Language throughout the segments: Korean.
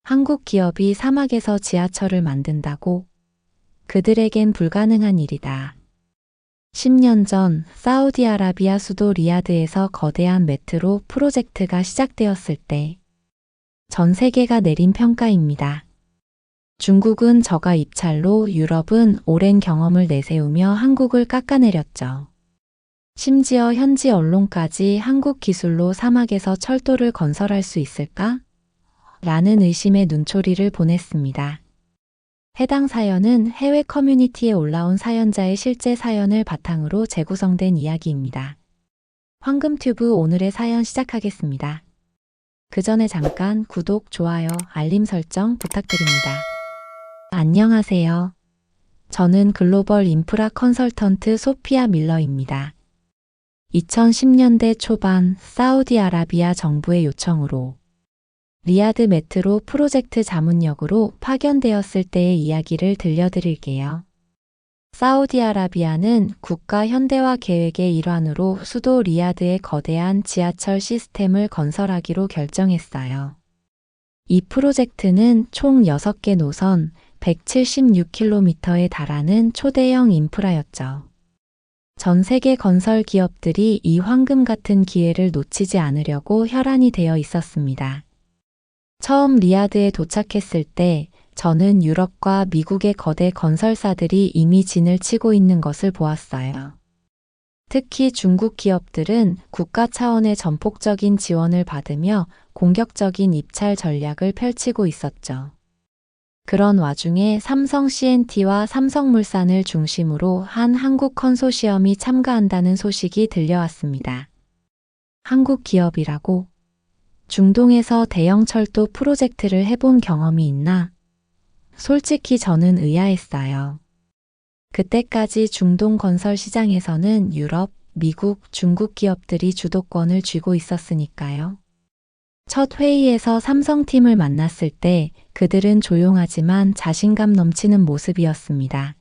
한국 기업이 사막에서 지하철을 만든다고? 그들에겐 불가능한 일이다. 10년 전 사우디아라비아 수도 리야드에서 거대한 메트로 프로젝트가 시작되었을 때 전 세계가 내린 평가입니다. 중국은 저가 입찰로, 유럽은 오랜 경험을 내세우며 한국을 깎아내렸죠. 심지어 현지 언론까지 한국 기술로 사막에서 철도를 건설할 수 있을까? 라는 의심의 눈초리를 보냈습니다. 해당 사연은 해외 커뮤니티에 올라온 사연자의 실제 사연을 바탕으로 재구성된 이야기입니다. 황금튜브 오늘의 사연 시작하겠습니다. 그 전에 잠깐 구독, 좋아요, 알림 설정 부탁드립니다. 안녕하세요. 저는 글로벌 인프라 컨설턴트 소피아 밀러입니다. 2010년대 초반 사우디아라비아 정부의 요청으로 리야드 메트로 프로젝트 자문역으로 파견되었을 때의 이야기를 들려드릴게요. 사우디아라비아는 국가 현대화 계획의 일환으로 수도 리야드에 거대한 지하철 시스템을 건설하기로 결정했어요. 이 프로젝트는 총 6개 노선 176km에 달하는 초대형 인프라였죠. 전 세계 건설 기업들이 이 황금 같은 기회를 놓치지 않으려고 혈안이 되어 있었습니다. 처음 리야드에 도착했을 때 저는 유럽과 미국의 거대 건설사들이 이미 진을 치고 있는 것을 보았어요. 특히 중국 기업들은 국가 차원의 전폭적인 지원을 받으며 공격적인 입찰 전략을 펼치고 있었죠. 그런 와중에 삼성 C&T와 삼성물산을 중심으로 한 한국 컨소시엄이 참가한다는 소식이 들려왔습니다. 한국 기업이라고? 중동에서 대형 철도 프로젝트를 해본 경험이 있나? 솔직히 저는 의아했어요. 그때까지 중동 건설 시장에서는 유럽, 미국, 중국 기업들이 주도권을 쥐고 있었으니까요. 첫 회의에서 삼성팀을 만났을 때 그들은 조용하지만 자신감 넘치는 모습이었습니다.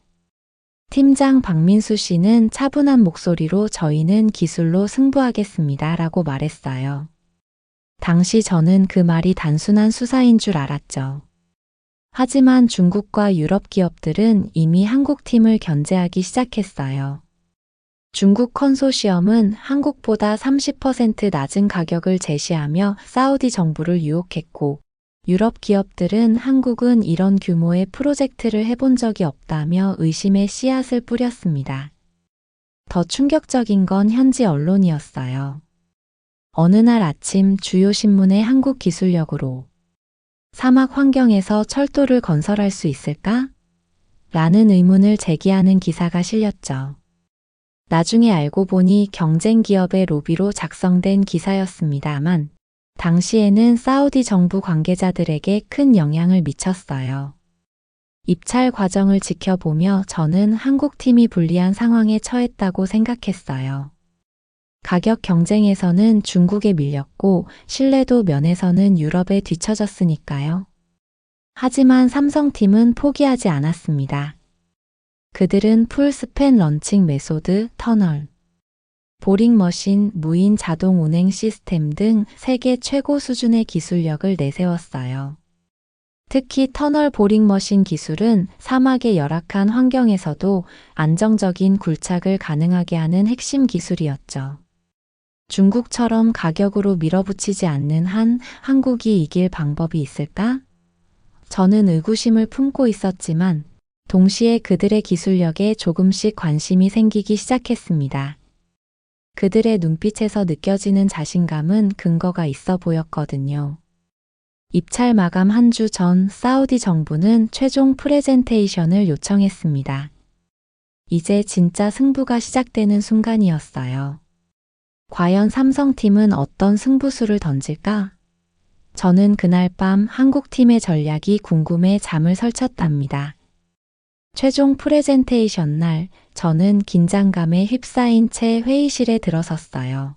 팀장 박민수 씨는 차분한 목소리로 저희는 기술로 승부하겠습니다 라고 말했어요. 당시 저는 그 말이 단순한 수사인 줄 알았죠. 하지만 중국과 유럽 기업들은 이미 한국 팀을 견제하기 시작했어요. 중국 컨소시엄은 한국보다 30% 낮은 가격을 제시하며 사우디 정부를 유혹했고, 유럽 기업들은 한국은 이런 규모의 프로젝트를 해본 적이 없다며 의심의 씨앗을 뿌렸습니다. 더 충격적인 건 현지 언론이었어요. 어느 날 아침 주요 신문의 한국 기술력으로 사막 환경에서 철도를 건설할 수 있을까? 라는 의문을 제기하는 기사가 실렸죠. 나중에 알고 보니 경쟁 기업의 로비로 작성된 기사였습니다만, 당시에는 사우디 정부 관계자들에게 큰 영향을 미쳤어요. 입찰 과정을 지켜보며 저는 한국 팀이 불리한 상황에 처했다고 생각했어요. 가격 경쟁에서는 중국에 밀렸고 신뢰도 면에서는 유럽에 뒤처졌으니까요. 하지만 삼성팀은 포기하지 않았습니다. 그들은 풀스팬 런칭 메소드, 터널, 보링 머신, 무인 자동 운행 시스템 등 세계 최고 수준의 기술력을 내세웠어요. 특히 터널 보링 머신 기술은 사막의 열악한 환경에서도 안정적인 굴착을 가능하게 하는 핵심 기술이었죠. 중국처럼 가격으로 밀어붙이지 않는 한 한국이 이길 방법이 있을까? 저는 의구심을 품고 있었지만 동시에 그들의 기술력에 조금씩 관심이 생기기 시작했습니다. 그들의 눈빛에서 느껴지는 자신감은 근거가 있어 보였거든요. 입찰 마감 한 주 전 사우디 정부는 최종 프레젠테이션을 요청했습니다. 이제 진짜 승부가 시작되는 순간이었어요. 과연 삼성팀은 어떤 승부수를 던질까? 저는 그날 밤 한국팀의 전략이 궁금해 잠을 설쳤답니다. 최종 프레젠테이션 날, 저는 긴장감에 휩싸인 채 회의실에 들어섰어요.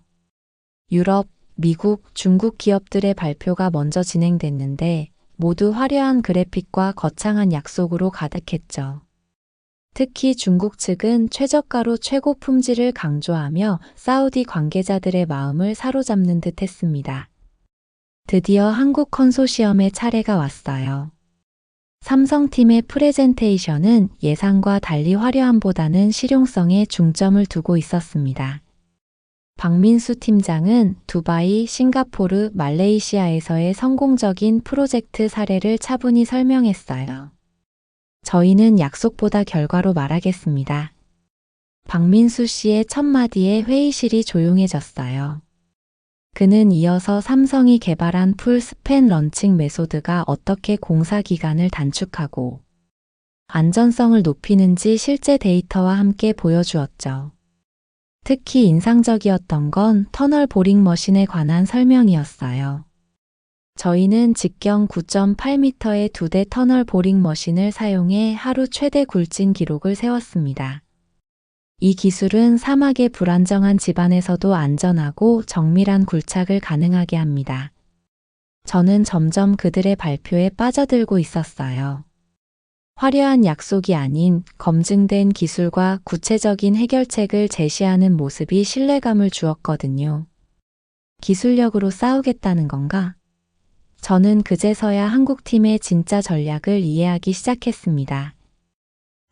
유럽, 미국, 중국 기업들의 발표가 먼저 진행됐는데 모두 화려한 그래픽과 거창한 약속으로 가득했죠. 특히 중국 측은 최저가로 최고 품질을 강조하며 사우디 관계자들의 마음을 사로잡는 듯 했습니다. 드디어 한국 컨소시엄의 차례가 왔어요. 삼성팀의 프레젠테이션은 예상과 달리 화려함보다는 실용성에 중점을 두고 있었습니다. 박민수 팀장은 두바이, 싱가포르, 말레이시아에서의 성공적인 프로젝트 사례를 차분히 설명했어요. 저희는 약속보다 결과로 말하겠습니다. 박민수 씨의 첫 마디에 회의실이 조용해졌어요. 그는 이어서 삼성이 개발한 풀 스팬 런칭 메소드가 어떻게 공사 기간을 단축하고 안전성을 높이는지 실제 데이터와 함께 보여주었죠. 특히 인상적이었던 건 터널 보링 머신에 관한 설명이었어요. 저희는 직경 9.8m의 2대 터널 보링 머신을 사용해 하루 최대 굴진 기록을 세웠습니다. 이 기술은 사막의 불안정한 지반에서도 안전하고 정밀한 굴착을 가능하게 합니다. 저는 점점 그들의 발표에 빠져들고 있었어요. 화려한 약속이 아닌 검증된 기술과 구체적인 해결책을 제시하는 모습이 신뢰감을 주었거든요. 기술력으로 싸우겠다는 건가? 저는 그제서야 한국팀의 진짜 전략을 이해하기 시작했습니다.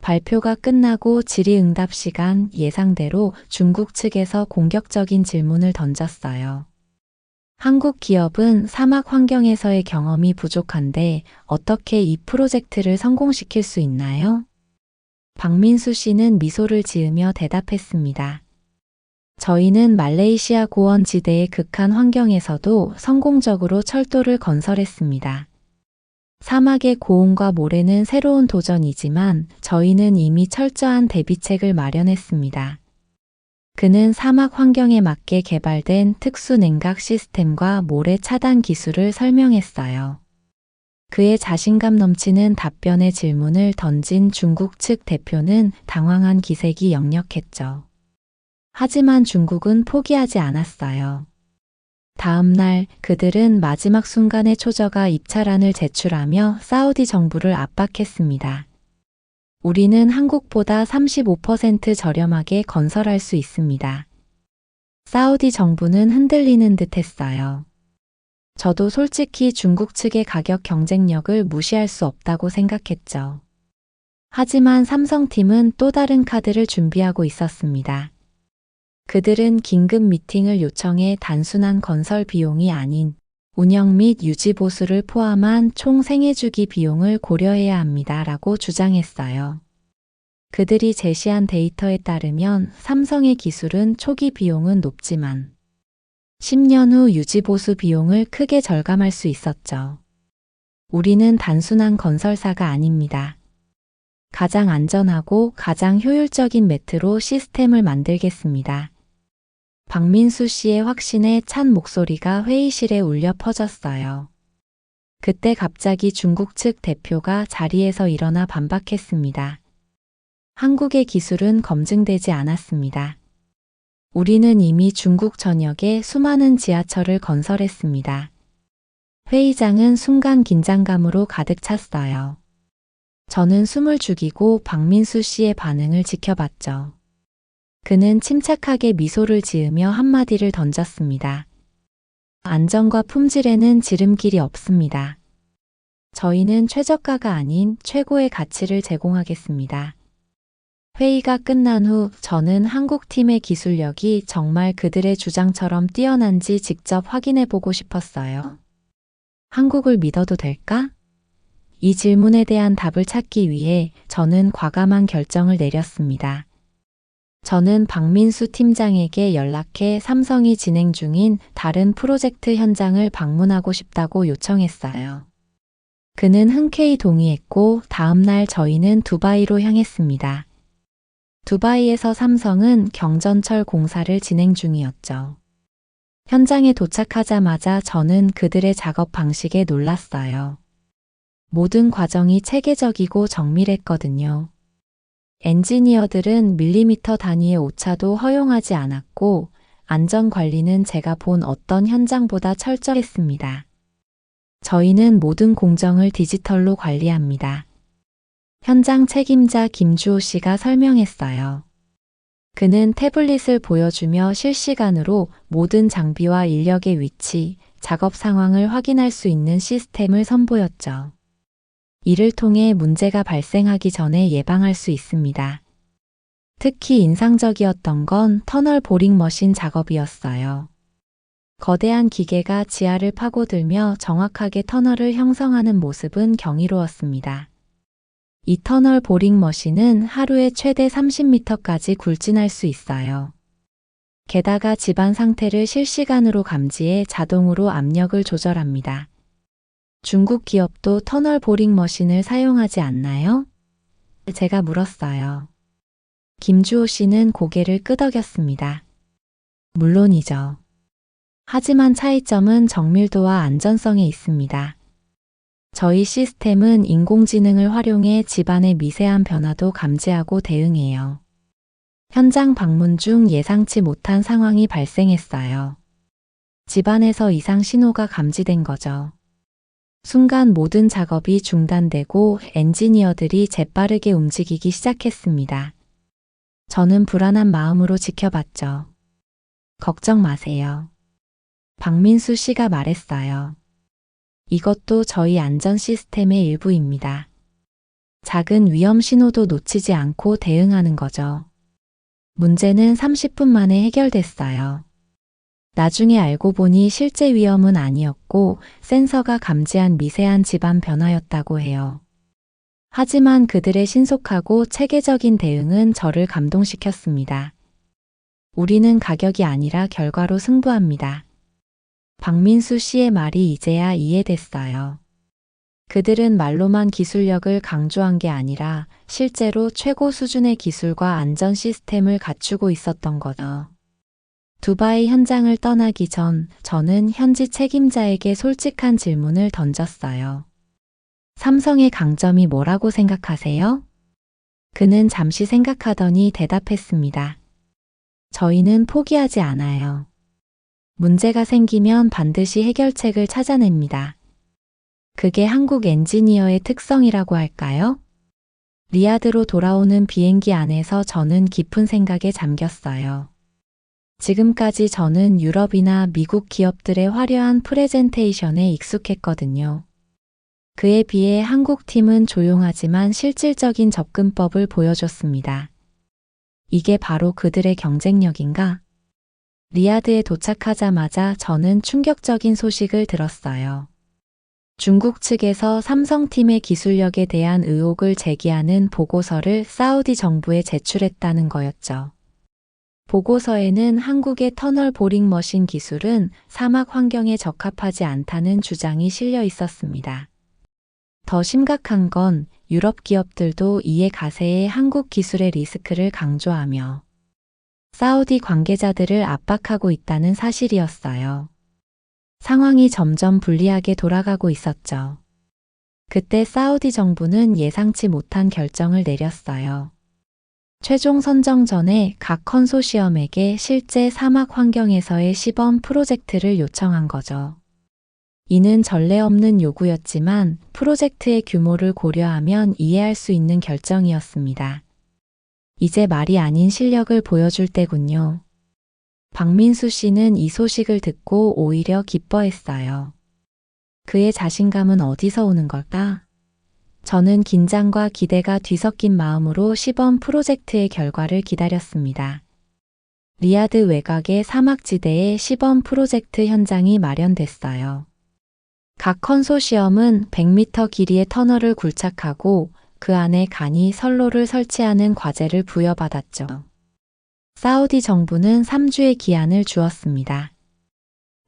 발표가 끝나고 질의응답 시간 예상대로 중국 측에서 공격적인 질문을 던졌어요. 한국 기업은 사막 환경에서의 경험이 부족한데 어떻게 이 프로젝트를 성공시킬 수 있나요? 박민수 씨는 미소를 지으며 대답했습니다. 저희는 말레이시아 고원지대의 극한 환경에서도 성공적으로 철도를 건설했습니다. 사막의 고온과 모래는 새로운 도전이지만 저희는 이미 철저한 대비책을 마련했습니다. 그는 사막 환경에 맞게 개발된 특수 냉각 시스템과 모래 차단 기술을 설명했어요. 그의 자신감 넘치는 답변의 질문을 던진 중국 측 대표는 당황한 기색이 역력했죠. 하지만 중국은 포기하지 않았어요. 다음 날 그들은 마지막 순간에 초저가 입찰안을 제출하며 사우디 정부를 압박했습니다. 우리는 한국보다 35% 저렴하게 건설할 수 있습니다. 사우디 정부는 흔들리는 듯 했어요. 저도 솔직히 중국 측의 가격 경쟁력을 무시할 수 없다고 생각했죠. 하지만 삼성팀은 또 다른 카드를 준비하고 있었습니다. 그들은 긴급 미팅을 요청해 단순한 건설 비용이 아닌 운영 및 유지 보수를 포함한 총 생애주기 비용을 고려해야 합니다. 라고 주장했어요. 그들이 제시한 데이터에 따르면 삼성의 기술은 초기 비용은 높지만 10년 후 유지 보수 비용을 크게 절감할 수 있었죠. 우리는 단순한 건설사가 아닙니다. 가장 안전하고 가장 효율적인 메트로 시스템을 만들겠습니다. 박민수 씨의 확신에 찬 목소리가 회의실에 울려 퍼졌어요. 그때 갑자기 중국 측 대표가 자리에서 일어나 반박했습니다. 한국의 기술은 검증되지 않았습니다. 우리는 이미 중국 전역에 수많은 지하철을 건설했습니다. 회의장은 순간 긴장감으로 가득 찼어요. 저는 숨을 죽이고 박민수 씨의 반응을 지켜봤죠. 그는 침착하게 미소를 지으며 한마디를 던졌습니다. 안전과 품질에는 지름길이 없습니다. 저희는 최저가가 아닌 최고의 가치를 제공하겠습니다. 회의가 끝난 후 저는 한국팀의 기술력이 정말 그들의 주장처럼 뛰어난지 직접 확인해 보고 싶었어요. 한국을 믿어도 될까? 이 질문에 대한 답을 찾기 위해 저는 과감한 결정을 내렸습니다. 저는 박민수 팀장에게 연락해 삼성이 진행 중인 다른 프로젝트 현장을 방문하고 싶다고 요청했어요. 그는 흔쾌히 동의했고 다음 날 저희는 두바이로 향했습니다. 두바이에서 삼성은 경전철 공사를 진행 중이었죠. 현장에 도착하자마자 저는 그들의 작업 방식에 놀랐어요. 모든 과정이 체계적이고 정밀했거든요. 엔지니어들은 밀리미터 단위의 오차도 허용하지 않았고 안전관리는 제가 본 어떤 현장보다 철저했습니다. 저희는 모든 공정을 디지털로 관리합니다. 현장 책임자 김주호 씨가 설명했어요. 그는 태블릿을 보여주며 실시간으로 모든 장비와 인력의 위치, 작업 상황을 확인할 수 있는 시스템을 선보였죠. 이를 통해 문제가 발생하기 전에 예방할 수 있습니다. 특히 인상적이었던 건 터널 보링 머신 작업이었어요. 거대한 기계가 지하를 파고들며 정확하게 터널을 형성하는 모습은 경이로웠습니다. 이 터널 보링 머신은 하루에 최대 30m까지 굴진할 수 있어요. 게다가 집안 상태를 실시간으로 감지해 자동으로 압력을 조절합니다. 중국 기업도 터널 보링 머신을 사용하지 않나요? 제가 물었어요. 김주호 씨는 고개를 끄덕였습니다. 물론이죠. 하지만 차이점은 정밀도와 안전성에 있습니다. 저희 시스템은 인공지능을 활용해 집안의 미세한 변화도 감지하고 대응해요. 현장 방문 중 예상치 못한 상황이 발생했어요. 집안에서 이상 신호가 감지된 거죠. 순간 모든 작업이 중단되고 엔지니어들이 재빠르게 움직이기 시작했습니다. 저는 불안한 마음으로 지켜봤죠. 걱정 마세요. 박민수 씨가 말했어요. 이것도 저희 안전 시스템의 일부입니다. 작은 위험 신호도 놓치지 않고 대응하는 거죠. 문제는 30분 만에 해결됐어요. 나중에 알고 보니 실제 위험은 아니었고 센서가 감지한 미세한 집안 변화였다고 해요. 하지만 그들의 신속하고 체계적인 대응은 저를 감동시켰습니다. 우리는 가격이 아니라 결과로 승부합니다. 박민수 씨의 말이 이제야 이해됐어요. 그들은 말로만 기술력을 강조한 게 아니라 실제로 최고 수준의 기술과 안전 시스템을 갖추고 있었던 거죠. 두바이 현장을 떠나기 전 저는 현지 책임자에게 솔직한 질문을 던졌어요. 삼성의 강점이 뭐라고 생각하세요? 그는 잠시 생각하더니 대답했습니다. 저희는 포기하지 않아요. 문제가 생기면 반드시 해결책을 찾아냅니다. 그게 한국 엔지니어의 특성이라고 할까요? 리야드로 돌아오는 비행기 안에서 저는 깊은 생각에 잠겼어요. 지금까지 저는 유럽이나 미국 기업들의 화려한 프레젠테이션에 익숙했거든요. 그에 비해 한국 팀은 조용하지만 실질적인 접근법을 보여줬습니다. 이게 바로 그들의 경쟁력인가? 리야드에 도착하자마자 저는 충격적인 소식을 들었어요. 중국 측에서 삼성팀의 기술력에 대한 의혹을 제기하는 보고서를 사우디 정부에 제출했다는 거였죠. 보고서에는 한국의 터널 보링 머신 기술은 사막 환경에 적합하지 않다는 주장이 실려 있었습니다. 더 심각한 건 유럽 기업들도 이에 가세해 한국 기술의 리스크를 강조하며 사우디 관계자들을 압박하고 있다는 사실이었어요. 상황이 점점 불리하게 돌아가고 있었죠. 그때 사우디 정부는 예상치 못한 결정을 내렸어요. 최종 선정 전에 각 컨소시엄에게 실제 사막 환경에서의 시범 프로젝트를 요청한 거죠. 이는 전례 없는 요구였지만 프로젝트의 규모를 고려하면 이해할 수 있는 결정이었습니다. 이제 말이 아닌 실력을 보여줄 때군요. 박민수 씨는 이 소식을 듣고 오히려 기뻐했어요. 그의 자신감은 어디서 오는 걸까? 저는 긴장과 기대가 뒤섞인 마음으로 시범 프로젝트의 결과를 기다렸습니다. 리야드 외곽의 사막지대에 시범 프로젝트 현장이 마련됐어요. 각 컨소시엄은 100m 길이의 터널을 굴착하고 그 안에 간이 선로를 설치하는 과제를 부여받았죠. 사우디 정부는 3주의 기한을 주었습니다.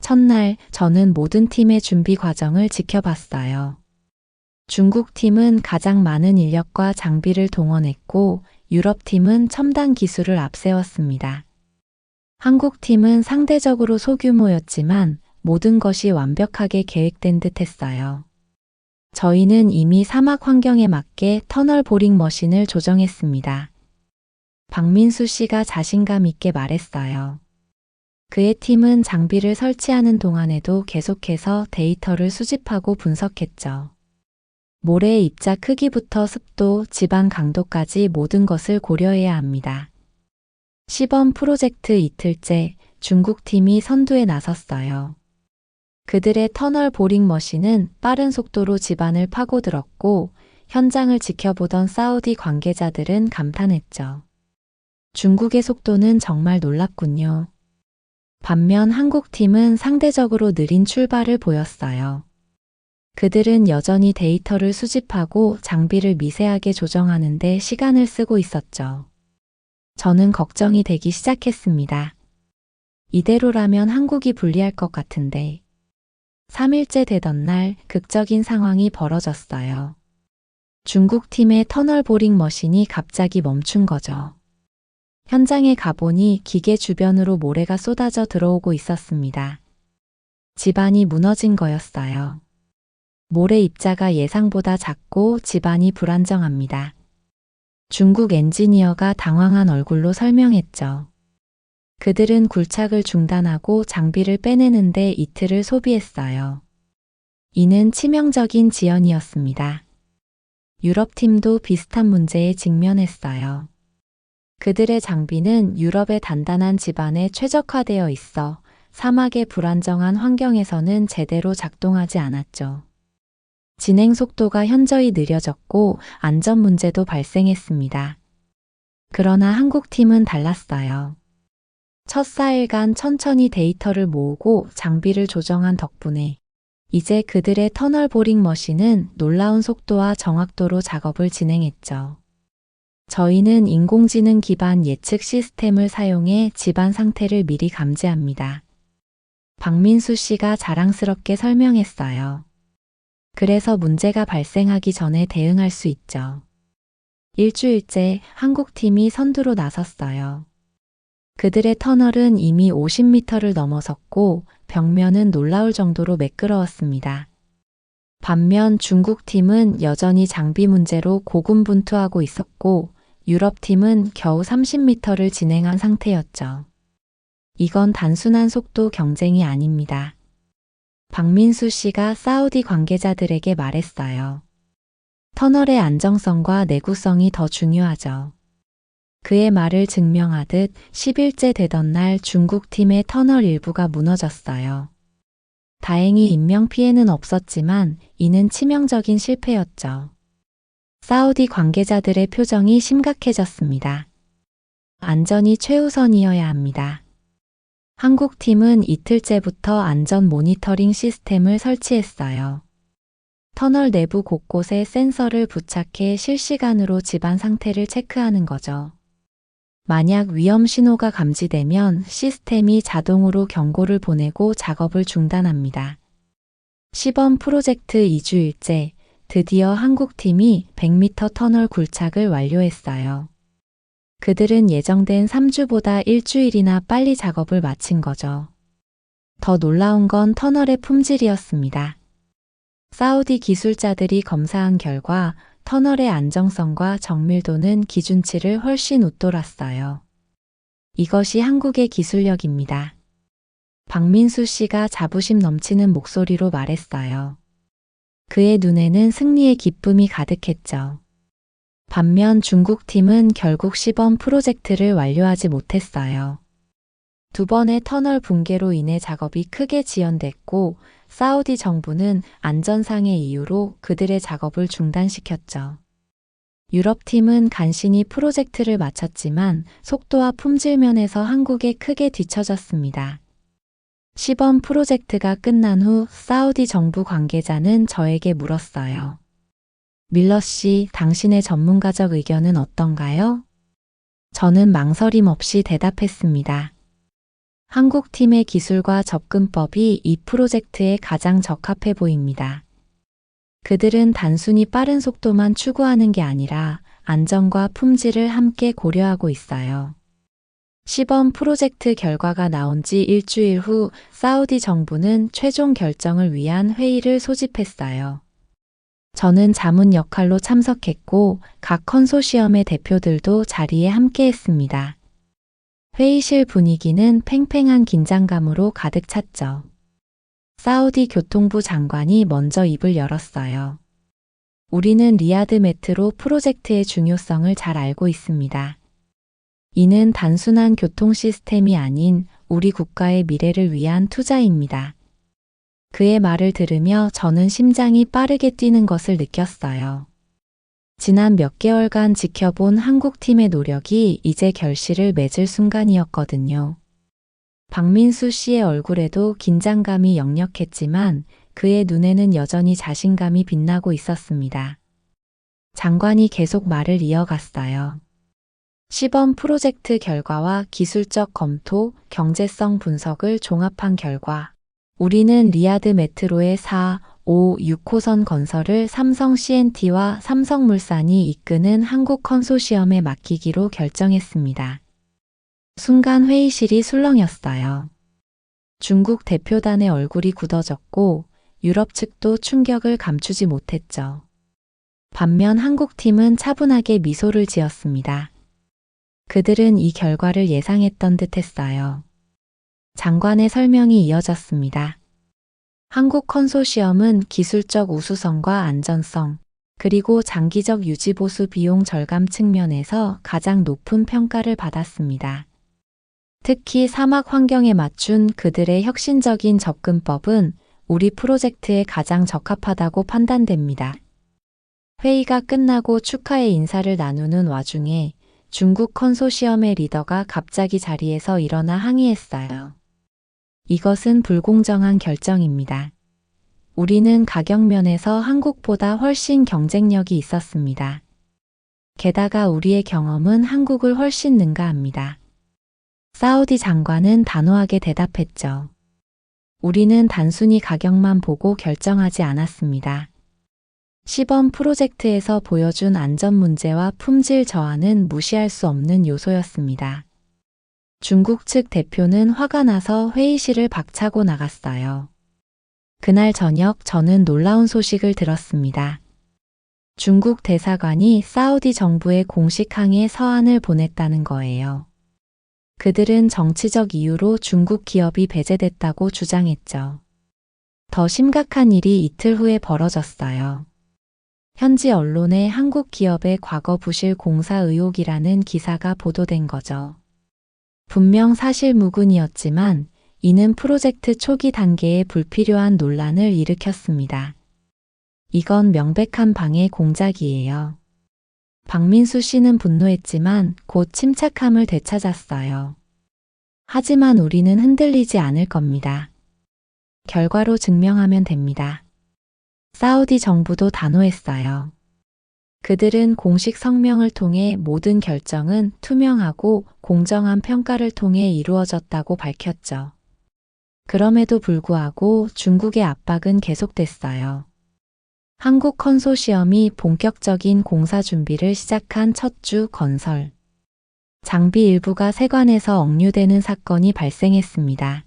첫날 저는 모든 팀의 준비 과정을 지켜봤어요. 중국 팀은 가장 많은 인력과 장비를 동원했고 유럽 팀은 첨단 기술을 앞세웠습니다. 한국 팀은 상대적으로 소규모였지만 모든 것이 완벽하게 계획된 듯 했어요. 저희는 이미 사막 환경에 맞게 터널 보링 머신을 조정했습니다. 박민수 씨가 자신감 있게 말했어요. 그의 팀은 장비를 설치하는 동안에도 계속해서 데이터를 수집하고 분석했죠. 모래의 입자 크기부터 습도, 지방 강도까지 모든 것을 고려해야 합니다. 시범 프로젝트 이틀째 중국 팀이 선두에 나섰어요. 그들의 터널 보링 머신은 빠른 속도로 지반을 파고들었고 현장을 지켜보던 사우디 관계자들은 감탄했죠. 중국의 속도는 정말 놀랍군요. 반면 한국 팀은 상대적으로 느린 출발을 보였어요. 그들은 여전히 데이터를 수집하고 장비를 미세하게 조정하는 데 시간을 쓰고 있었죠. 저는 걱정이 되기 시작했습니다. 이대로라면 한국이 불리할 것 같은데. 3일째 되던 날 극적인 상황이 벌어졌어요. 중국 팀의 터널 보링 머신이 갑자기 멈춘 거죠. 현장에 가보니 기계 주변으로 모래가 쏟아져 들어오고 있었습니다. 지반이 무너진 거였어요. 모래 입자가 예상보다 작고 지반이 불안정합니다. 중국 엔지니어가 당황한 얼굴로 설명했죠. 그들은 굴착을 중단하고 장비를 빼내는데 이틀을 소비했어요. 이는 치명적인 지연이었습니다. 유럽팀도 비슷한 문제에 직면했어요. 그들의 장비는 유럽의 단단한 지반에 최적화되어 있어 사막의 불안정한 환경에서는 제대로 작동하지 않았죠. 진행 속도가 현저히 느려졌고 안전 문제도 발생했습니다. 그러나 한국팀은 달랐어요. 첫 4일간 천천히 데이터를 모으고 장비를 조정한 덕분에 이제 그들의 터널 보링 머신은 놀라운 속도와 정확도로 작업을 진행했죠. 저희는 인공지능 기반 예측 시스템을 사용해 지반 상태를 미리 감지합니다. 박민수 씨가 자랑스럽게 설명했어요. 그래서 문제가 발생하기 전에 대응할 수 있죠. 일주일째 한국팀이 선두로 나섰어요. 그들의 터널은 이미 50m를 넘어섰고 벽면은 놀라울 정도로 매끄러웠습니다. 반면 중국팀은 여전히 장비 문제로 고군분투하고 있었고 유럽팀은 겨우 30m를 진행한 상태였죠. 이건 단순한 속도 경쟁이 아닙니다. 박민수 씨가 사우디 관계자들에게 말했어요. 터널의 안정성과 내구성이 더 중요하죠. 그의 말을 증명하듯 10일째 되던 날 중국팀의 터널 일부가 무너졌어요. 다행히 인명피해는 없었지만 이는 치명적인 실패였죠. 사우디 관계자들의 표정이 심각해졌습니다. 안전이 최우선이어야 합니다. 한국팀은 이틀째부터 안전 모니터링 시스템을 설치했어요. 터널 내부 곳곳에 센서를 부착해 실시간으로 지반 상태를 체크하는 거죠. 만약 위험 신호가 감지되면 시스템이 자동으로 경고를 보내고 작업을 중단합니다. 시범 프로젝트 2주일째, 드디어 한국팀이 100m 터널 굴착을 완료했어요. 그들은 예정된 3주보다 일주일이나 빨리 작업을 마친 거죠. 더 놀라운 건 터널의 품질이었습니다. 사우디 기술자들이 검사한 결과 터널의 안정성과 정밀도는 기준치를 훨씬 웃돌았어요. 이것이 한국의 기술력입니다. 박민수 씨가 자부심 넘치는 목소리로 말했어요. 그의 눈에는 승리의 기쁨이 가득했죠. 반면 중국팀은 결국 시범 프로젝트를 완료하지 못했어요. 두 번의 터널 붕괴로 인해 작업이 크게 지연됐고 사우디 정부는 안전상의 이유로 그들의 작업을 중단시켰죠. 유럽팀은 간신히 프로젝트를 마쳤지만 속도와 품질 면에서 한국에 크게 뒤처졌습니다. 시범 프로젝트가 끝난 후 사우디 정부 관계자는 저에게 물었어요. 밀러 씨, 당신의 전문가적 의견은 어떤가요? 저는 망설임 없이 대답했습니다. 한국 팀의 기술과 접근법이 이 프로젝트에 가장 적합해 보입니다. 그들은 단순히 빠른 속도만 추구하는 게 아니라 안전과 품질을 함께 고려하고 있어요. 시범 프로젝트 결과가 나온 지 일주일 후 사우디 정부는 최종 결정을 위한 회의를 소집했어요. 저는 자문 역할로 참석했고 각 컨소시엄의 대표들도 자리에 함께했습니다. 회의실 분위기는 팽팽한 긴장감으로 가득 찼죠. 사우디 교통부 장관이 먼저 입을 열었어요. 우리는 리야드 메트로 프로젝트의 중요성을 잘 알고 있습니다. 이는 단순한 교통 시스템이 아닌 우리 국가의 미래를 위한 투자입니다. 그의 말을 들으며 저는 심장이 빠르게 뛰는 것을 느꼈어요. 지난 몇 개월간 지켜본 한국팀의 노력이 이제 결실을 맺을 순간이었거든요. 박민수 씨의 얼굴에도 긴장감이 역력했지만 그의 눈에는 여전히 자신감이 빛나고 있었습니다. 장관이 계속 말을 이어갔어요. 시범 프로젝트 결과와 기술적 검토, 경제성 분석을 종합한 결과 우리는 리야드 메트로의 4, 5, 6호선 건설을 삼성 C&T와 삼성물산이 이끄는 한국 컨소시엄에 맡기기로 결정했습니다. 순간 회의실이 술렁였어요. 중국 대표단의 얼굴이 굳어졌고 유럽 측도 충격을 감추지 못했죠. 반면 한국팀은 차분하게 미소를 지었습니다. 그들은 이 결과를 예상했던 듯 했어요. 장관의 설명이 이어졌습니다. 한국 컨소시엄은 기술적 우수성과 안전성, 그리고 장기적 유지보수 비용 절감 측면에서 가장 높은 평가를 받았습니다. 특히 사막 환경에 맞춘 그들의 혁신적인 접근법은 우리 프로젝트에 가장 적합하다고 판단됩니다. 회의가 끝나고 축하의 인사를 나누는 와중에 중국 컨소시엄의 리더가 갑자기 자리에서 일어나 항의했어요. 이것은 불공정한 결정입니다. 우리는 가격면에서 한국보다 훨씬 경쟁력이 있었습니다. 게다가 우리의 경험은 한국을 훨씬 능가합니다. 사우디 장관은 단호하게 대답했죠. 우리는 단순히 가격만 보고 결정하지 않았습니다. 시범 프로젝트에서 보여준 안전 문제와 품질 저하는 무시할 수 없는 요소였습니다. 중국 측 대표는 화가 나서 회의실을 박차고 나갔어요. 그날 저녁 저는 놀라운 소식을 들었습니다. 중국 대사관이 사우디 정부에 공식 항의 서한을 보냈다는 거예요. 그들은 정치적 이유로 중국 기업이 배제됐다고 주장했죠. 더 심각한 일이 이틀 후에 벌어졌어요. 현지 언론에 한국 기업의 과거 부실 공사 의혹이라는 기사가 보도된 거죠. 분명 사실무근이었지만 이는 프로젝트 초기 단계에 불필요한 논란을 일으켰습니다. 이건 명백한 방해 공작이에요. 박민수 씨는 분노했지만 곧 침착함을 되찾았어요. 하지만 우리는 흔들리지 않을 겁니다. 결과로 증명하면 됩니다. 사우디 정부도 단호했어요. 그들은 공식 성명을 통해 모든 결정은 투명하고 공정한 평가를 통해 이루어졌다고 밝혔죠. 그럼에도 불구하고 중국의 압박은 계속됐어요. 한국 컨소시엄이 본격적인 공사 준비를 시작한 첫 주 건설. 장비 일부가 세관에서 억류되는 사건이 발생했습니다.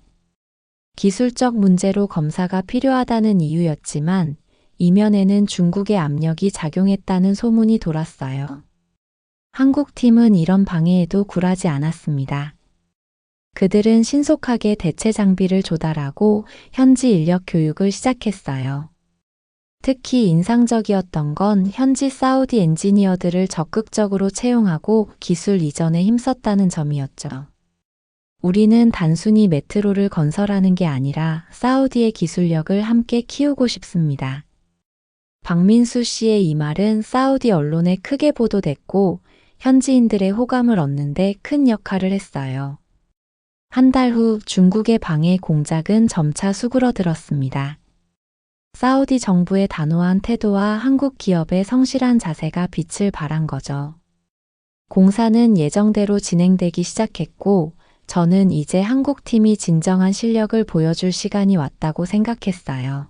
기술적 문제로 검사가 필요하다는 이유였지만 이면에는 중국의 압력이 작용했다는 소문이 돌았어요. 한국팀은 이런 방해에도 굴하지 않았습니다. 그들은 신속하게 대체 장비를 조달하고 현지 인력 교육을 시작했어요. 특히 인상적이었던 건 현지 사우디 엔지니어들을 적극적으로 채용하고 기술 이전에 힘썼다는 점이었죠. 우리는 단순히 메트로를 건설하는 게 아니라 사우디의 기술력을 함께 키우고 싶습니다. 박민수 씨의 이 말은 사우디 언론에 크게 보도됐고 현지인들의 호감을 얻는 데 큰 역할을 했어요. 한 달 후 중국의 방해 공작은 점차 수그러들었습니다. 사우디 정부의 단호한 태도와 한국 기업의 성실한 자세가 빛을 발한 거죠. 공사는 예정대로 진행되기 시작했고 저는 이제 한국팀이 진정한 실력을 보여줄 시간이 왔다고 생각했어요.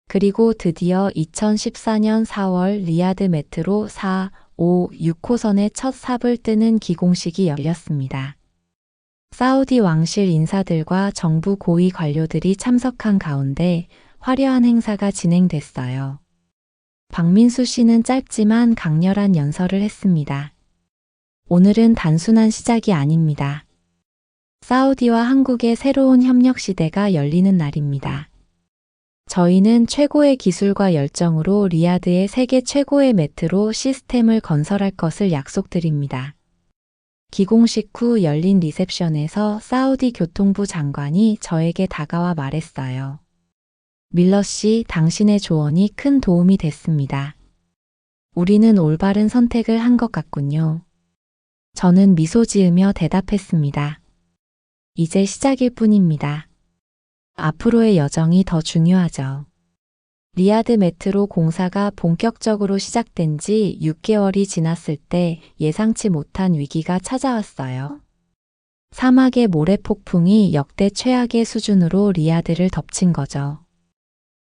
그리고 드디어 2014년 4월 리야드 메트로 4, 5, 6호선의 첫 삽을 뜨는 기공식이 열렸습니다. 사우디 왕실 인사들과 정부 고위 관료들이 참석한 가운데 화려한 행사가 진행됐어요. 박민수 씨는 짧지만 강렬한 연설을 했습니다. 오늘은 단순한 시작이 아닙니다. 사우디와 한국의 새로운 협력 시대가 열리는 날입니다. 저희는 최고의 기술과 열정으로 리야드의 세계 최고의 메트로 시스템을 건설할 것을 약속드립니다. 기공식 후 열린 리셉션에서 사우디 교통부 장관이 저에게 다가와 말했어요. 밀러 씨, 당신의 조언이 큰 도움이 됐습니다. 우리는 올바른 선택을 한 것 같군요. 저는 미소 지으며 대답했습니다. 이제 시작일 뿐입니다. 앞으로의 여정이 더 중요하죠. 리야드 메트로 공사가 본격적으로 시작된 지 6개월이 지났을 때 예상치 못한 위기가 찾아왔어요. 사막의 모래 폭풍이 역대 최악의 수준으로 리야드를 덮친 거죠.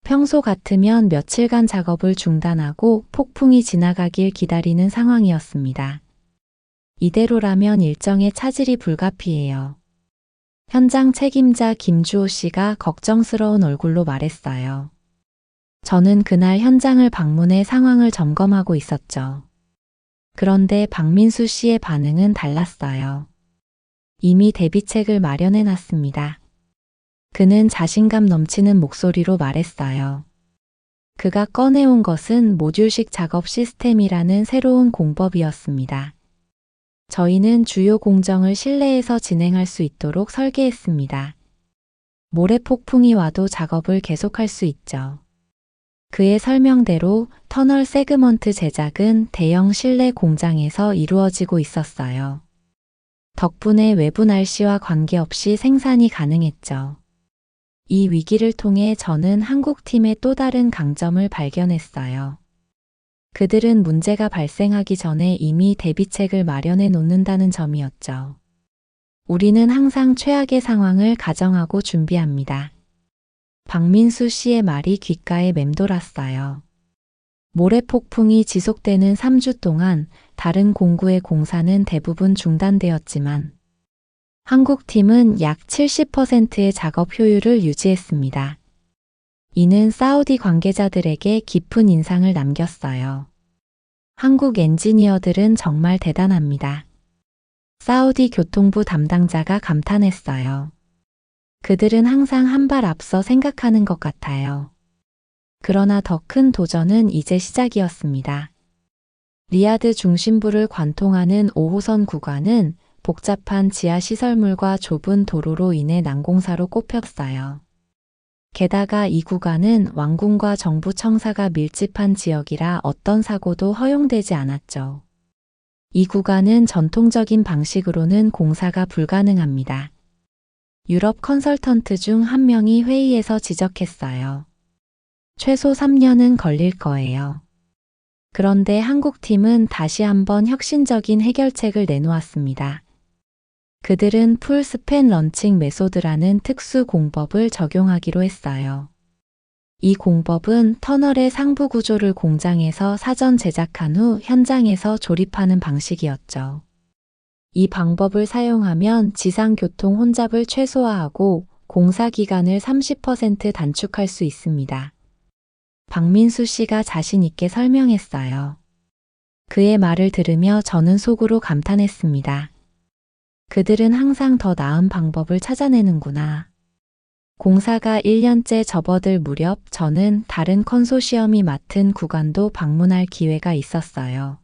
평소 같으면 며칠간 작업을 중단하고 폭풍이 지나가길 기다리는 상황이었습니다. 이대로라면 일정에 차질이 불가피해요. 현장 책임자 김주호 씨가 걱정스러운 얼굴로 말했어요. 저는 그날 현장을 방문해 상황을 점검하고 있었죠. 그런데 박민수 씨의 반응은 달랐어요. 이미 대비책을 마련해 놨습니다. 그는 자신감 넘치는 목소리로 말했어요. 그가 꺼내온 것은 모듈식 작업 시스템이라는 새로운 공법이었습니다. 저희는 주요 공정을 실내에서 진행할 수 있도록 설계했습니다. 모래 폭풍이 와도 작업을 계속할 수 있죠. 그의 설명대로 터널 세그먼트 제작은 대형 실내 공장에서 이루어지고 있었어요. 덕분에 외부 날씨와 관계없이 생산이 가능했죠. 이 위기를 통해 저는 한국팀의 또 다른 강점을 발견했어요. 그들은 문제가 발생하기 전에 이미 대비책을 마련해 놓는다는 점이었죠. 우리는 항상 최악의 상황을 가정하고 준비합니다. 박민수 씨의 말이 귓가에 맴돌았어요. 모래 폭풍이 지속되는 3주 동안 다른 공구의 공사는 대부분 중단되었지만 한국팀은 약 70%의 작업 효율을 유지했습니다. 이는 사우디 관계자들에게 깊은 인상을 남겼어요. 한국 엔지니어들은 정말 대단합니다. 사우디 교통부 담당자가 감탄했어요. 그들은 항상 한 발 앞서 생각하는 것 같아요. 그러나 더 큰 도전은 이제 시작이었습니다. 리야드 중심부를 관통하는 5호선 구간은 복잡한 지하 시설물과 좁은 도로로 인해 난공사로 꼽혔어요. 게다가 이 구간은 왕궁과 정부 청사가 밀집한 지역이라 어떤 사고도 허용되지 않았죠. 이 구간은 전통적인 방식으로는 공사가 불가능합니다. 유럽 컨설턴트 중 한 명이 회의에서 지적했어요. 최소 3년은 걸릴 거예요. 그런데 한국팀은 다시 한번 혁신적인 해결책을 내놓았습니다. 그들은 풀 스팬 런칭 메소드라는 특수 공법을 적용하기로 했어요. 이 공법은 터널의 상부 구조를 공장에서 사전 제작한 후 현장에서 조립하는 방식이었죠. 이 방법을 사용하면 지상 교통 혼잡을 최소화하고 공사 기간을 30% 단축할 수 있습니다. 박민수 씨가 자신 있게 설명했어요. 그의 말을 들으며 저는 속으로 감탄했습니다. 그들은 항상 더 나은 방법을 찾아내는구나. 공사가 1년째 접어들 무렵 저는 다른 컨소시엄이 맡은 구간도 방문할 기회가 있었어요.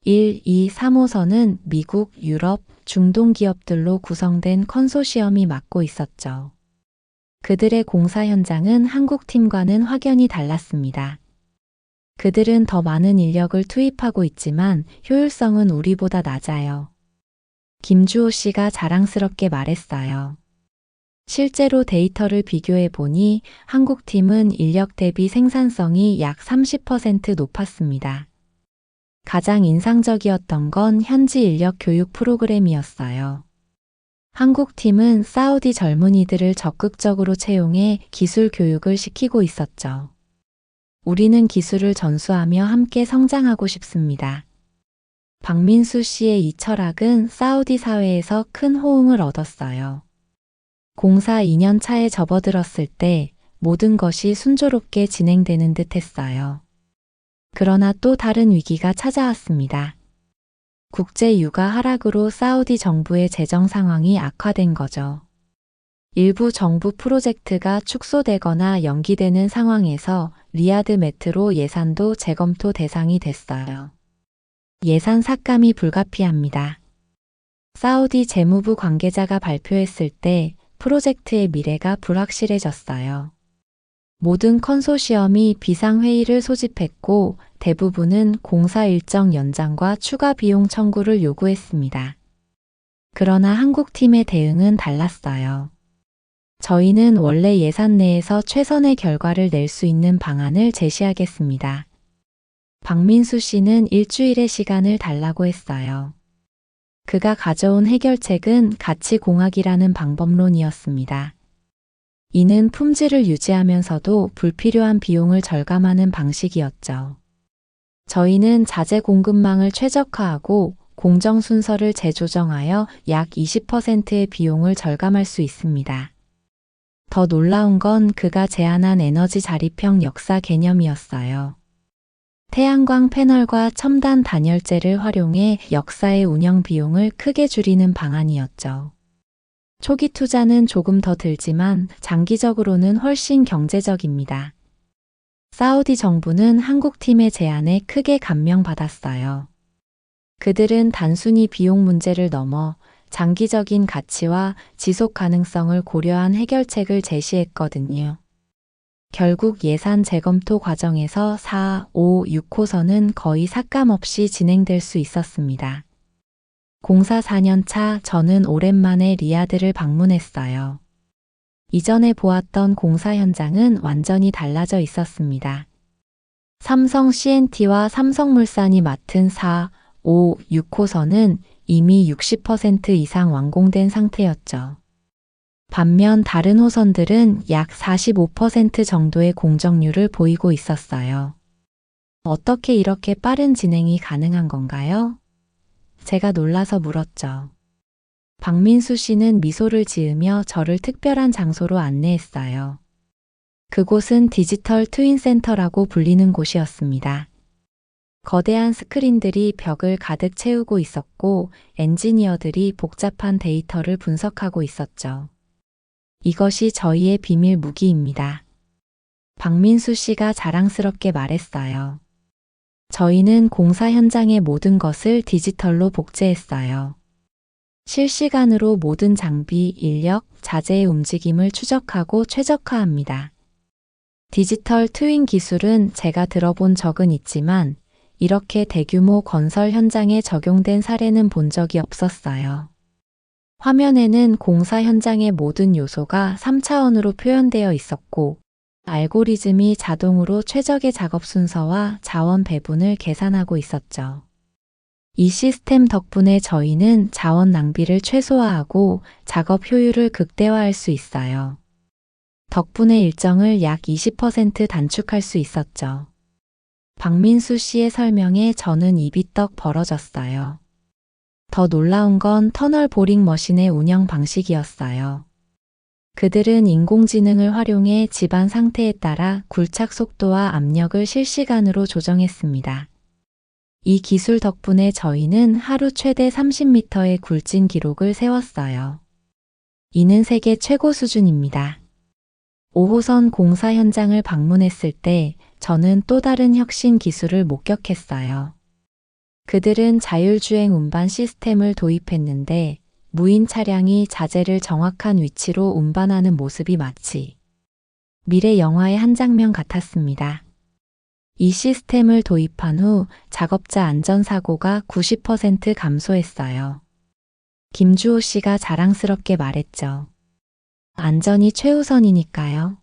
1, 2, 3호선은 미국, 유럽, 중동 기업들로 구성된 컨소시엄이 맡고 있었죠. 그들의 공사 현장은 한국 팀과는 확연히 달랐습니다. 그들은 더 많은 인력을 투입하고 있지만 효율성은 우리보다 낮아요. 김주호 씨가 자랑스럽게 말했어요. 실제로 데이터를 비교해 보니 한국 팀은 인력 대비 생산성이 약 30% 높았습니다. 가장 인상적이었던 건 현지 인력 교육 프로그램이었어요. 한국 팀은 사우디 젊은이들을 적극적으로 채용해 기술 교육을 시키고 있었죠. 우리는 기술을 전수하며 함께 성장하고 싶습니다. 박민수 씨의 이 철학은 사우디 사회에서 큰 호응을 얻었어요. 공사 2년 차에 접어들었을 때 모든 것이 순조롭게 진행되는 듯 했어요. 그러나 또 다른 위기가 찾아왔습니다. 국제 유가 하락으로 사우디 정부의 재정 상황이 악화된 거죠. 일부 정부 프로젝트가 축소되거나 연기되는 상황에서 리야드 메트로 예산도 재검토 대상이 됐어요. 예산 삭감이 불가피합니다. 사우디 재무부 관계자가 발표했을 때 프로젝트의 미래가 불확실해졌어요. 모든 컨소시엄이 비상회의를 소집했고 대부분은 공사 일정 연장과 추가 비용 청구를 요구했습니다. 그러나 한국팀의 대응은 달랐어요. 저희는 원래 예산 내에서 최선의 결과를 낼 수 있는 방안을 제시하겠습니다. 박민수 씨는 일주일의 시간을 달라고 했어요. 그가 가져온 해결책은 가치공학이라는 방법론이었습니다. 이는 품질을 유지하면서도 불필요한 비용을 절감하는 방식이었죠. 저희는 자재 공급망을 최적화하고 공정 순서를 재조정하여 약 20%의 비용을 절감할 수 있습니다. 더 놀라운 건 그가 제안한 에너지 자립형 역사 개념이었어요. 태양광 패널과 첨단 단열재를 활용해 역사의 운영 비용을 크게 줄이는 방안이었죠. 초기 투자는 조금 더 들지만 장기적으로는 훨씬 경제적입니다. 사우디 정부는 한국팀의 제안에 크게 감명받았어요. 그들은 단순히 비용 문제를 넘어 장기적인 가치와 지속 가능성을 고려한 해결책을 제시했거든요. 결국 예산 재검토 과정에서 4, 5, 6호선은 거의 삭감 없이 진행될 수 있었습니다. 공사 4년 차 저는 오랜만에 리야드를 방문했어요. 이전에 보았던 공사 현장은 완전히 달라져 있었습니다. 삼성 C&T와 삼성물산이 맡은 4, 5, 6호선은 이미 60% 이상 완공된 상태였죠. 반면 다른 호선들은 약 45% 정도의 공정률을 보이고 있었어요. 어떻게 이렇게 빠른 진행이 가능한 건가요? 제가 놀라서 물었죠. 박민수 씨는 미소를 지으며 저를 특별한 장소로 안내했어요. 그곳은 디지털 트윈 센터라고 불리는 곳이었습니다. 거대한 스크린들이 벽을 가득 채우고 있었고 엔지니어들이 복잡한 데이터를 분석하고 있었죠. 이것이 저희의 비밀 무기입니다. 박민수 씨가 자랑스럽게 말했어요. 저희는 공사 현장의 모든 것을 디지털로 복제했어요. 실시간으로 모든 장비, 인력, 자재의 움직임을 추적하고 최적화합니다. 디지털 트윈 기술은 제가 들어본 적은 있지만 이렇게 대규모 건설 현장에 적용된 사례는 본 적이 없었어요. 화면에는 공사 현장의 모든 요소가 3차원으로 표현되어 있었고 알고리즘이 자동으로 최적의 작업 순서와 자원 배분을 계산하고 있었죠. 이 시스템 덕분에 저희는 자원 낭비를 최소화하고 작업 효율을 극대화할 수 있어요. 덕분에 일정을 약 20% 단축할 수 있었죠. 박민수 씨의 설명에 저는 입이 떡 벌어졌어요. 더 놀라운 건 터널 보링 머신의 운영 방식이었어요. 그들은 인공지능을 활용해 집안 상태에 따라 굴착 속도와 압력을 실시간으로 조정했습니다. 이 기술 덕분에 저희는 하루 최대 30m의 굴진 기록을 세웠어요. 이는 세계 최고 수준입니다. 5호선 공사 현장을 방문했을 때 저는 또 다른 혁신 기술을 목격했어요. 그들은 자율주행 운반 시스템을 도입했는데 무인 차량이 자재를 정확한 위치로 운반하는 모습이 마치 미래 영화의 한 장면 같았습니다. 이 시스템을 도입한 후 작업자 안전사고가 90% 감소했어요. 김주호 씨가 자랑스럽게 말했죠. 안전이 최우선이니까요.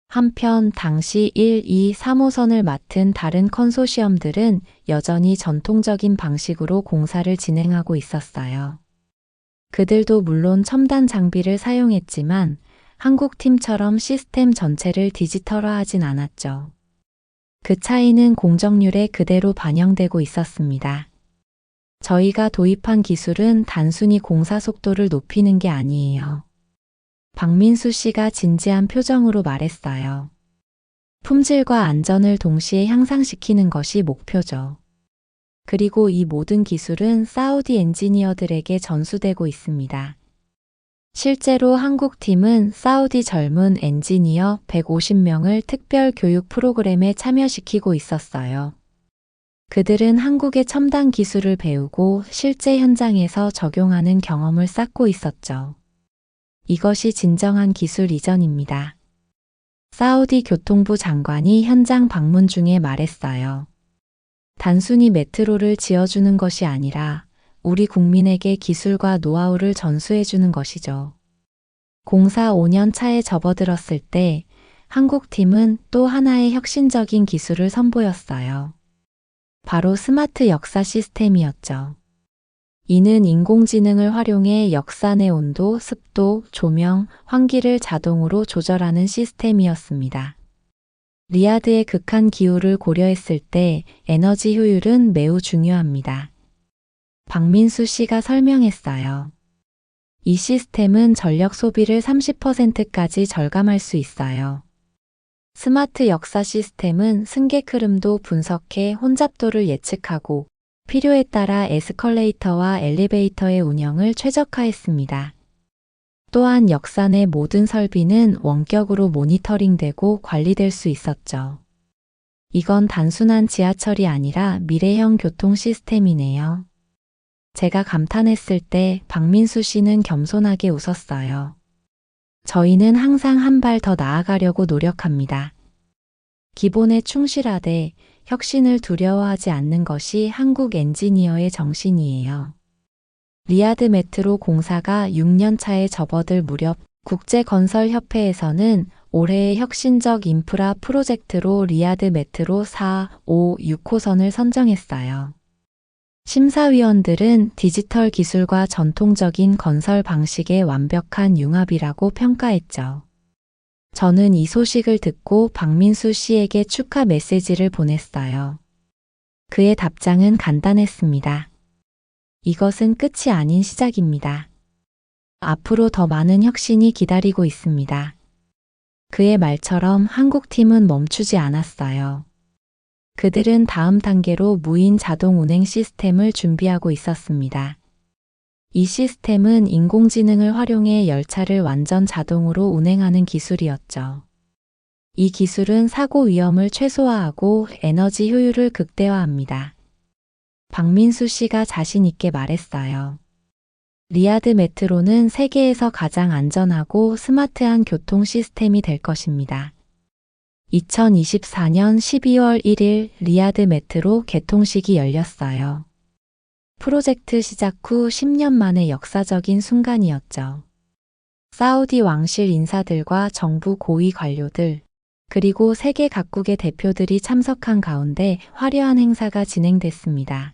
한편 당시 1, 2, 3호선을 맡은 다른 컨소시엄들은 여전히 전통적인 방식으로 공사를 진행하고 있었어요. 그들도 물론 첨단 장비를 사용했지만 한국 팀처럼 시스템 전체를 디지털화하진 않았죠. 그 차이는 공정률에 그대로 반영되고 있었습니다. 저희가 도입한 기술은 단순히 공사 속도를 높이는 게 아니에요. 박민수 씨가 진지한 표정으로 말했어요. 품질과 안전을 동시에 향상시키는 것이 목표죠. 그리고 이 모든 기술은 사우디 엔지니어들에게 전수되고 있습니다. 실제로 한국팀은 사우디 젊은 엔지니어 150명을 특별 교육 프로그램에 참여시키고 있었어요. 그들은 한국의 첨단 기술을 배우고 실제 현장에서 적용하는 경험을 쌓고 있었죠. 이것이 진정한 기술 이전입니다. 사우디 교통부 장관이 현장 방문 중에 말했어요. 단순히 메트로를 지어주는 것이 아니라 우리 국민에게 기술과 노하우를 전수해주는 것이죠. 공사 5년 차에 접어들었을 때 한국팀은 또 하나의 혁신적인 기술을 선보였어요. 바로 스마트 역사 시스템이었죠. 이는 인공지능을 활용해 역사 내 온도, 습도, 조명, 환기를 자동으로 조절하는 시스템이었습니다. 리야드의 극한 기후를 고려했을 때 에너지 효율은 매우 중요합니다. 박민수 씨가 설명했어요. 이 시스템은 전력 소비를 30%까지 절감할 수 있어요. 스마트 역사 시스템은 승객 흐름도 분석해 혼잡도를 예측하고 필요에 따라 에스컬레이터와 엘리베이터의 운영을 최적화했습니다. 또한 역사 내 모든 설비는 원격으로 모니터링되고 관리될 수 있었죠. 이건 단순한 지하철이 아니라 미래형 교통 시스템이네요. 제가 감탄했을 때 박민수 씨는 겸손하게 웃었어요. 저희는 항상 한 발 더 나아가려고 노력합니다. 기본에 충실하되 혁신을 두려워하지 않는 것이 한국 엔지니어의 정신이에요. 리야드 메트로 공사가 6년 차에 접어들 무렵 국제건설협회에서는 올해의 혁신적 인프라 프로젝트로 리야드 메트로 4, 5, 6호선을 선정했어요. 심사위원들은 디지털 기술과 전통적인 건설 방식의 완벽한 융합이라고 평가했죠. 저는 이 소식을 듣고 박민수 씨에게 축하 메시지를 보냈어요. 그의 답장은 간단했습니다. 이것은 끝이 아닌 시작입니다. 앞으로 더 많은 혁신이 기다리고 있습니다. 그의 말처럼 한국팀은 멈추지 않았어요. 그들은 다음 단계로 무인 자동 운행 시스템을 준비하고 있었습니다. 이 시스템은 인공지능을 활용해 열차를 완전 자동으로 운행하는 기술이었죠. 이 기술은 사고 위험을 최소화하고 에너지 효율을 극대화합니다. 박민수 씨가 자신 있게 말했어요. 리야드 메트로는 세계에서 가장 안전하고 스마트한 교통 시스템이 될 것입니다. 2024년 12월 1일 리야드 메트로 개통식이 열렸어요. 프로젝트 시작 후 10년 만의 역사적인 순간이었죠. 사우디 왕실 인사들과 정부 고위 관료들, 그리고 세계 각국의 대표들이 참석한 가운데 화려한 행사가 진행됐습니다.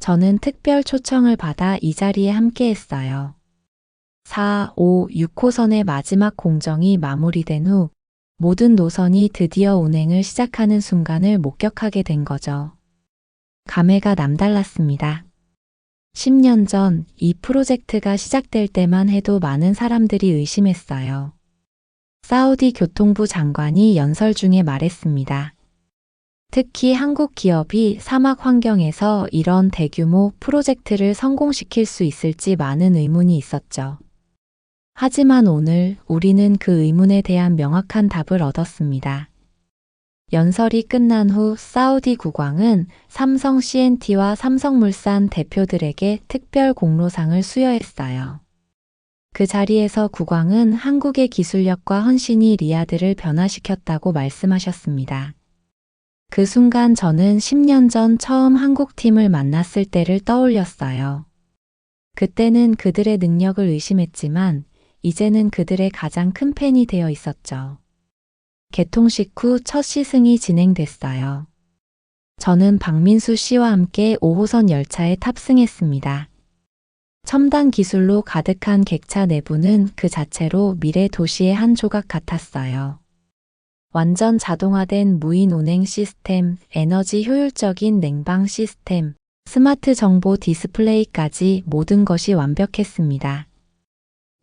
저는 특별 초청을 받아 이 자리에 함께했어요. 4, 5, 6호선의 마지막 공정이 마무리된 후 모든 노선이 드디어 운행을 시작하는 순간을 목격하게 된 거죠. 감회가 남달랐습니다. 10년 전 이 프로젝트가 시작될 때만 해도 많은 사람들이 의심했어요. 사우디 교통부 장관이 연설 중에 말했습니다. 특히 한국 기업이 사막 환경에서 이런 대규모 프로젝트를 성공시킬 수 있을지 많은 의문이 있었죠. 하지만 오늘 우리는 그 의문에 대한 명확한 답을 얻었습니다. 연설이 끝난 후 사우디 국왕은 삼성 C&T와 삼성물산 대표들에게 특별 공로상을 수여했어요. 그 자리에서 국왕은 한국의 기술력과 헌신이 리야드를 변화시켰다고 말씀하셨습니다. 그 순간 저는 10년 전 처음 한국팀을 만났을 때를 떠올렸어요. 그때는 그들의 능력을 의심했지만 이제는 그들의 가장 큰 팬이 되어 있었죠. 개통식 후 첫 시승이 진행됐어요. 저는 박민수 씨와 함께 5호선 열차에 탑승했습니다. 첨단 기술로 가득한 객차 내부는 그 자체로 미래 도시의 한 조각 같았어요. 완전 자동화된 무인 운행 시스템, 에너지 효율적인 냉방 시스템, 스마트 정보 디스플레이까지 모든 것이 완벽했습니다.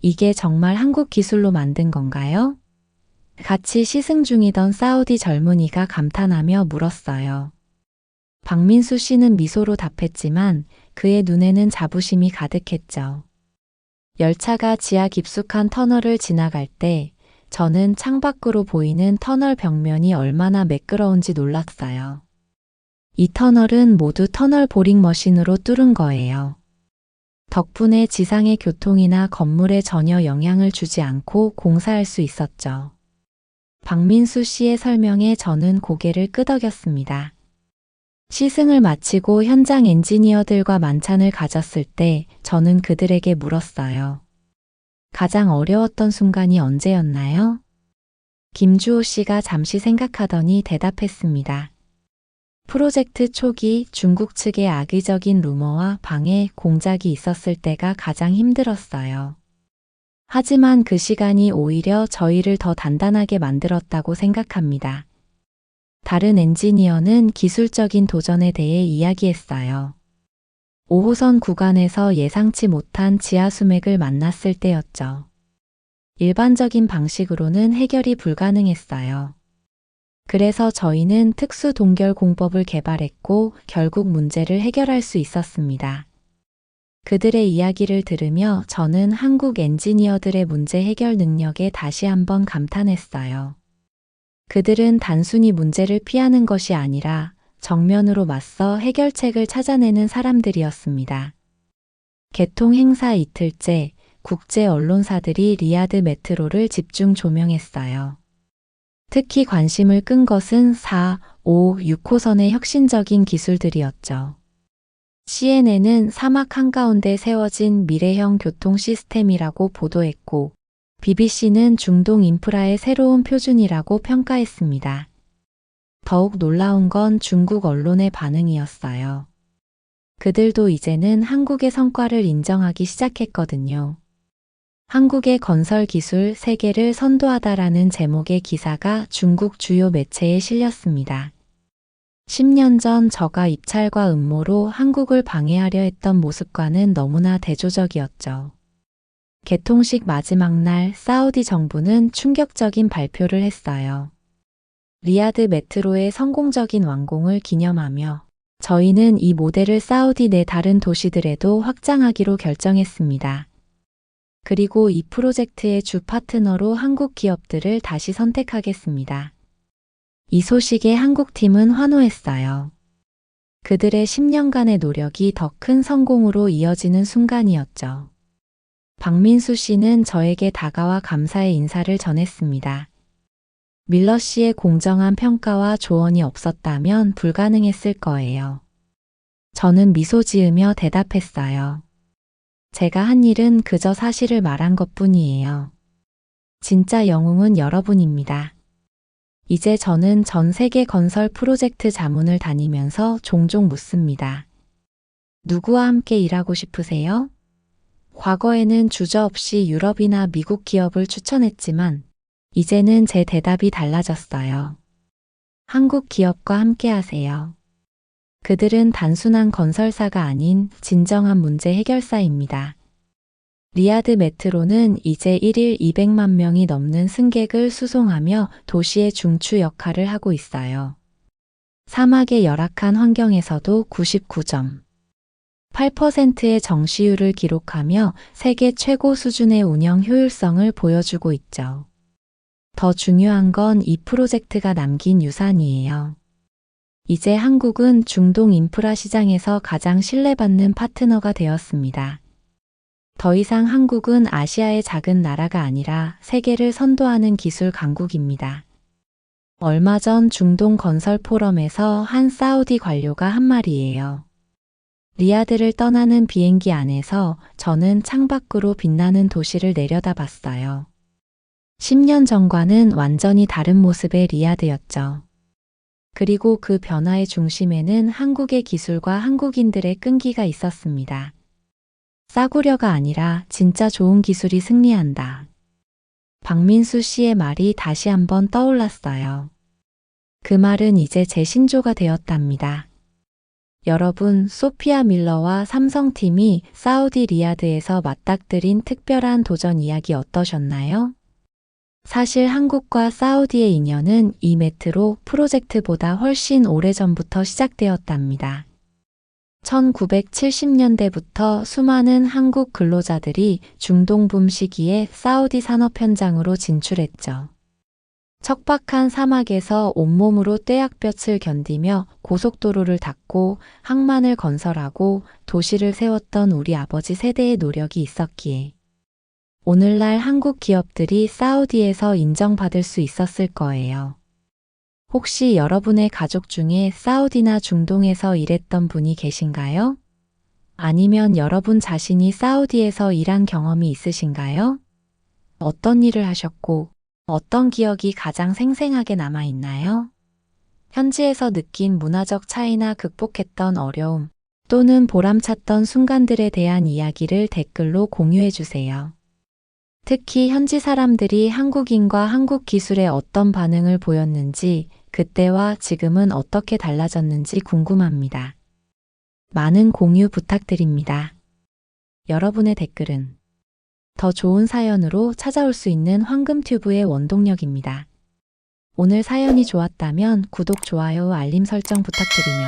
이게 정말 한국 기술로 만든 건가요? 같이 시승 중이던 사우디 젊은이가 감탄하며 물었어요. 박민수 씨는 미소로 답했지만 그의 눈에는 자부심이 가득했죠. 열차가 지하 깊숙한 터널을 지나갈 때 저는 창밖으로 보이는 터널 벽면이 얼마나 매끄러운지 놀랐어요. 이 터널은 모두 터널 보링 머신으로 뚫은 거예요. 덕분에 지상의 교통이나 건물에 전혀 영향을 주지 않고 공사할 수 있었죠. 박민수 씨의 설명에 저는 고개를 끄덕였습니다. 시승을 마치고 현장 엔지니어들과 만찬을 가졌을 때 저는 그들에게 물었어요. 가장 어려웠던 순간이 언제였나요? 김주호 씨가 잠시 생각하더니 대답했습니다. 프로젝트 초기 중국 측의 악의적인 루머와 방해 공작이 있었을 때가 가장 힘들었어요. 하지만 그 시간이 오히려 저희를 더 단단하게 만들었다고 생각합니다. 다른 엔지니어는 기술적인 도전에 대해 이야기했어요. 5호선 구간에서 예상치 못한 지하 수맥을 만났을 때였죠. 일반적인 방식으로는 해결이 불가능했어요. 그래서 저희는 특수 동결 공법을 개발했고 결국 문제를 해결할 수 있었습니다. 그들의 이야기를 들으며 저는 한국 엔지니어들의 문제 해결 능력에 다시 한번 감탄했어요. 그들은 단순히 문제를 피하는 것이 아니라 정면으로 맞서 해결책을 찾아내는 사람들이었습니다. 개통 행사 이틀째 국제 언론사들이 리야드 메트로를 집중 조명했어요. 특히 관심을 끈 것은 4, 5, 6호선의 혁신적인 기술들이었죠. CNN은 사막 한가운데 세워진 미래형 교통 시스템이라고 보도했고, BBC는 중동 인프라의 새로운 표준이라고 평가했습니다. 더욱 놀라운 건 중국 언론의 반응이었어요. 그들도 이제는 한국의 성과를 인정하기 시작했거든요. 한국의 건설 기술 세계를 선도하다라는 제목의 기사가 중국 주요 매체에 실렸습니다. 10년 전 저가 입찰과 음모로 한국을 방해하려 했던 모습과는 너무나 대조적이었죠. 개통식 마지막 날 사우디 정부는 충격적인 발표를 했어요. 리야드 메트로의 성공적인 완공을 기념하며 저희는 이 모델을 사우디 내 다른 도시들에도 확장하기로 결정했습니다. 그리고 이 프로젝트의 주 파트너로 한국 기업들을 다시 선택하겠습니다. 이 소식에 한국팀은 환호했어요. 그들의 10년간의 노력이 더 큰 성공으로 이어지는 순간이었죠. 박민수 씨는 저에게 다가와 감사의 인사를 전했습니다. 밀러 씨의 공정한 평가와 조언이 없었다면 불가능했을 거예요. 저는 미소 지으며 대답했어요. 제가 한 일은 그저 사실을 말한 것뿐이에요. 진짜 영웅은 여러분입니다. 이제 저는 전 세계 건설 프로젝트 자문을 다니면서 종종 묻습니다. 누구와 함께 일하고 싶으세요? 과거에는 주저없이 유럽이나 미국 기업을 추천했지만 이제는 제 대답이 달라졌어요. 한국 기업과 함께 하세요. 그들은 단순한 건설사가 아닌 진정한 문제 해결사입니다. 리야드 메트로는 이제 1일 200만 명이 넘는 승객을 수송하며 도시의 중추 역할을 하고 있어요. 사막의 열악한 환경에서도 99점. 8%의 정시율을 기록하며 세계 최고 수준의 운영 효율성을 보여주고 있죠. 더 중요한 건 이 프로젝트가 남긴 유산이에요. 이제 한국은 중동 인프라 시장에서 가장 신뢰받는 파트너가 되었습니다. 더 이상 한국은 아시아의 작은 나라가 아니라 세계를 선도하는 기술 강국입니다. 얼마 전 중동 건설 포럼에서 한 사우디 관료가 한 말이에요. 리야드를 떠나는 비행기 안에서 저는 창밖으로 빛나는 도시를 내려다봤어요. 10년 전과는 완전히 다른 모습의 리야드였죠. 그리고 그 변화의 중심에는 한국의 기술과 한국인들의 끈기가 있었습니다. 싸구려가 아니라 진짜 좋은 기술이 승리한다. 박민수 씨의 말이 다시 한번 떠올랐어요. 그 말은 이제 제 신조가 되었답니다. 여러분, 소피아 밀러와 삼성팀이 사우디 리야드에서 맞닥뜨린 특별한 도전 이야기 어떠셨나요? 사실 한국과 사우디의 인연은 이 메트로 프로젝트보다 훨씬 오래전부터 시작되었답니다. 1970년대부터 수많은 한국 근로자들이 중동붐 시기에 사우디 산업 현장으로 진출했죠. 척박한 사막에서 온몸으로 떼약볕을 견디며 고속도로를 닦고 항만을 건설하고 도시를 세웠던 우리 아버지 세대의 노력이 있었기에 오늘날 한국 기업들이 사우디에서 인정받을 수 있었을 거예요. 혹시 여러분의 가족 중에 사우디나 중동에서 일했던 분이 계신가요? 아니면 여러분 자신이 사우디에서 일한 경험이 있으신가요? 어떤 일을 하셨고, 어떤 기억이 가장 생생하게 남아 있나요? 현지에서 느낀 문화적 차이나 극복했던 어려움, 또는 보람찼던 순간들에 대한 이야기를 댓글로 공유해 주세요. 특히 현지 사람들이 한국인과 한국 기술에 어떤 반응을 보였는지, 그때와 지금은 어떻게 달라졌는지 궁금합니다. 많은 공유 부탁드립니다. 여러분의 댓글은 더 좋은 사연으로 찾아올 수 있는 황금튜브의 원동력입니다. 오늘 사연이 좋았다면 구독, 좋아요, 알림 설정 부탁드리며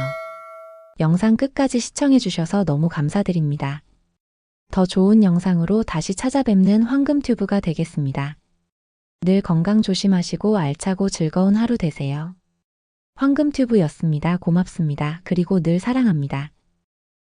영상 끝까지 시청해 주셔서 너무 감사드립니다. 더 좋은 영상으로 다시 찾아뵙는 황금튜브가 되겠습니다. 늘 건강 조심하시고 알차고 즐거운 하루 되세요. 황금튜브였습니다. 고맙습니다. 그리고 늘 사랑합니다.